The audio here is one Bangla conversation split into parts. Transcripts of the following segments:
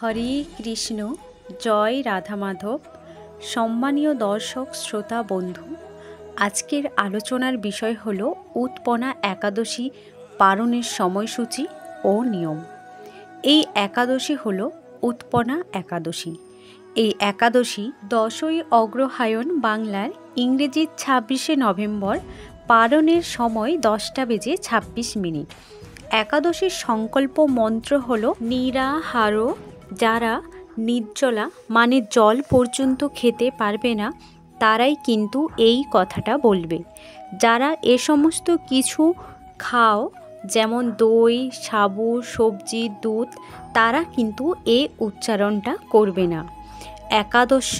হরে কৃষ্ণ। জয় রাধা মাধব। সম্মানীয় দর্শক শ্রোতা বন্ধু, আজকের আলোচনার বিষয় হল উৎপনা একাদশী পালনের সময়সূচি ও নিয়ম। এই একাদশী হল উৎপনা একাদশী। এই একাদশী 10ই অগ্রহায়ণ বাংলার ইংরেজি 26শে নভেম্বর, পালনের সময় 10:26। একাদশীর সংকল্প মন্ত্র হল নিরাহার। যারা নির্জলা মানে জল পর্যন্ত খেতে পারবে না তারাই কিন্তু এই কথাটা বলবে। যারা এ সমস্ত কিছু খাও, যেমন দই, সাবু, সবজি, দুধ, তারা কিন্তু এই উচ্চারণটা করবে না। একাদশ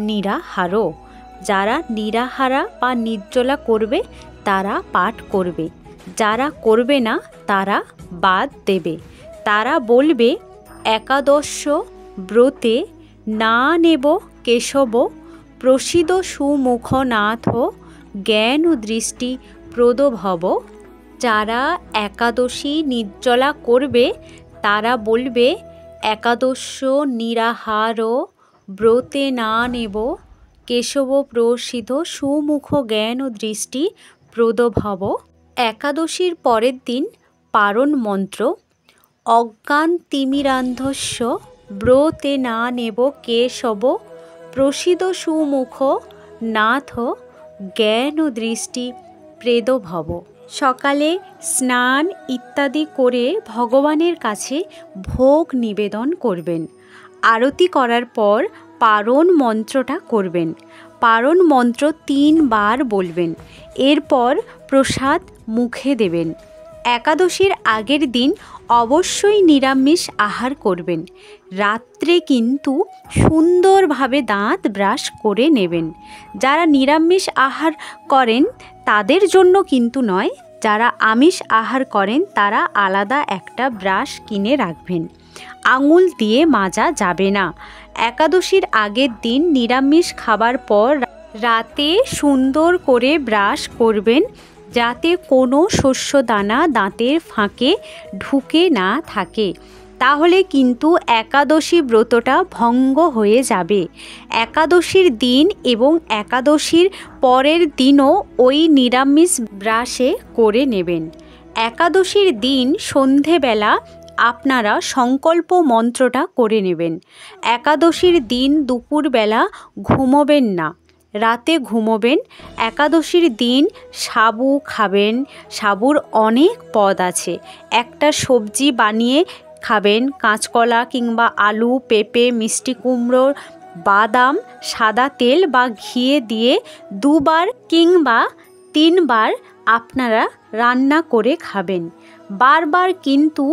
নিরাহার। যারা নিরাহারা বা নির্জলা করবে তারা পাঠ করবে, যারা করবে না তারা বাদ দেবে। তারা বলবে, একাদশ ব্রতে না নেব কেশব, প্রসিদ সুমুখনাথ, জ্ঞান দৃষ্টি প্রদভব। যারা একাদশী নির্জলা করবে তারা বলবে, একাদশ নিরাহার, ব্রতে না নেব কেশব, প্রসিদ সুমুখ, জ্ঞান দৃষ্টি প্রদভব। একাদশীর পরের দিন পারণ মন্ত্র, অজ্ঞান তিমিরান্ধস্য, ব্রতে না নেব কেশব, প্রসিদ সুমুখ নাথ, জ্ঞান দৃষ্টি প্রেদভব। সকালে স্নান ইত্যাদি করে ভগবানের কাছে ভোগ নিবেদন করবেন। আরতি করার পর পারণ মন্ত্রটা করবেন। পারণ মন্ত্র 3 বার বলবেন। এরপর প্রসাদ মুখে দেবেন। একাদশীর আগের দিন অবশ্যই নিরামিষ আহার করবেন। রাত্রে কিন্তু সুন্দরভাবে দাঁত ব্রাশ করে নেবেন। যারা নিরামিষ আহার করেন তাদের জন্য কিন্তু নয়, যারা আমিষ আহার করেন তারা আলাদা একটা ব্রাশ কিনে রাখবেন। আঙুল দিয়ে মাজা যাবে না। একাদশীর আগের দিন নিরামিষ খাবার পর রাতে সুন্দর করে ব্রাশ করবেন, যাতে কোনো শস্যদানা দাঁতের ফাঁকে ঢুকে না থাকে। তাহলে কিন্তু একাদশী ব্রতটা ভঙ্গ হয়ে যাবে। একাদশীর দিন এবং একাদশীর পরের দিনও ওই নিরামিষ ব্রাশে করে নেবেন। একাদশীর দিন সন্ধেবেলা আপনারা সংকল্প মন্ত্রটা করে নেবেন। একাদশীর দিন দুপুরবেলা ঘুমোবেন না, রাতে ঘুমোবেন। একাদশীর দিন সাবু খাবেন। সাবুর অনেক পদ আছে। একটা সবজি বানিয়ে খাবেন, কাঁচকলা কিংবা আলু, পেঁপে, মিষ্টি কুমড়ো, বাদাম, সাদা তেল বা ঘিয়ে দিয়ে 2 বার কিংবা 3 বার আপনারা রান্না করে খাবেন। বারবার কিন্তু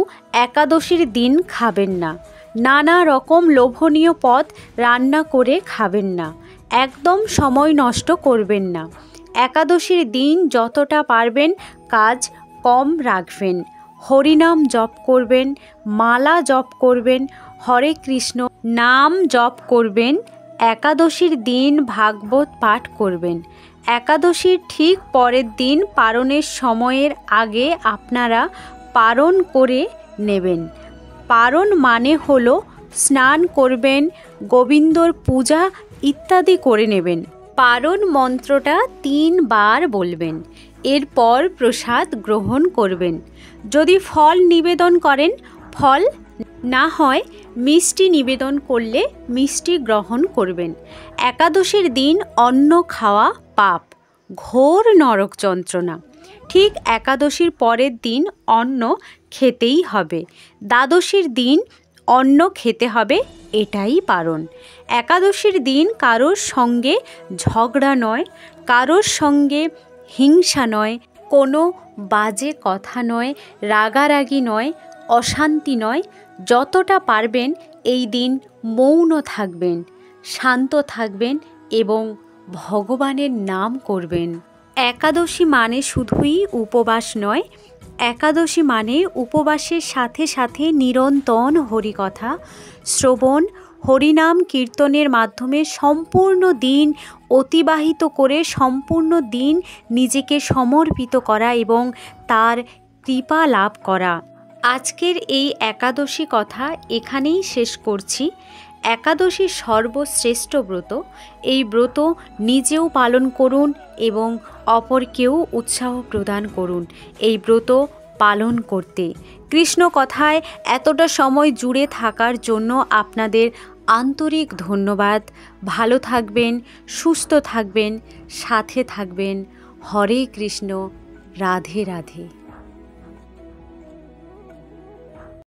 একাদশীর দিন খাবেন না। নানা রকম লোভনীয় পদ রান্না করে খাবেন না। একদম সময় নষ্ট করবেন না। একাদশীর দিন যতটা পারবেন কাজ কম রাখবেন। হরিনাম জপ করবেন, মালা জপ করবেন, হরে কৃষ্ণ নাম জপ করবেন। একাদশীর দিন ভাগবত পাঠ করবেন। একাদশীর ঠিক পরের দিন পারণের সময়ের আগে আপনারা পারণ করে নেবেন। পারণ মানে হলো স্নান করবেন, গোবিন্দর পূজা ইত্যাদি করে নেবেন। পারণ মন্ত্রটা 3 বার বলবেন। এরপর প্রসাদ গ্রহণ করবেন। যদি ফল নিবেদন করেন ফল, না হয় মিষ্টি নিবেদন করলে মিষ্টি গ্রহণ করবেন। একাদশীর দিন অন্ন খাওয়া পাপ, ঘোর নরক যন্ত্রণা। ঠিক একাদশীর পরের দিন অন্ন খেতেই হবে। দ্বাদশীর দিন অন্ন খেতে হবে, এটাই পারণ। একাদশীর দিন কারোর সঙ্গে ঝগড়া নয়, কারোর সঙ্গে হিংসা নয়, কোনো বাজে কথা নয়, রাগারাগি নয়, অশান্তি নয়। যতটা পারবেন এই দিন মৌন থাকবেন, শান্ত থাকবেন এবং ভগবানের নাম করবেন। একাদশী মানে শুধুই উপবাস নয়, একাদশী মানে উপবাসের সাথে সাথে নিরন্তর হরিকথা শ্রবণ, হরিনাম কীর্তনের মাধ্যমে সম্পূর্ণ দিন অতিবাহিত করে সম্পূর্ণ দিন নিজেকে সমর্পিত করা এবং তার কৃপা লাভ করা। আজকের এই একাদশী কথা এখানেই শেষ করছি। একাদশী সর্বশ্রেষ্ঠ ব্রত। এই ব্রত নিজেও পালন করুন এবং অপরকেও উৎসাহ প্রদান করুন এই ব্রত পালন করতে। কৃষ্ণ কথায় এতটা সময় জুড়ে থাকার জন্য আপনাদের আন্তরিক ধন্যবাদ। ভালো থাকবেন, সুস্থ থাকবেন, সাথে থাকবেন। হরে কৃষ্ণ, রাধে রাধে।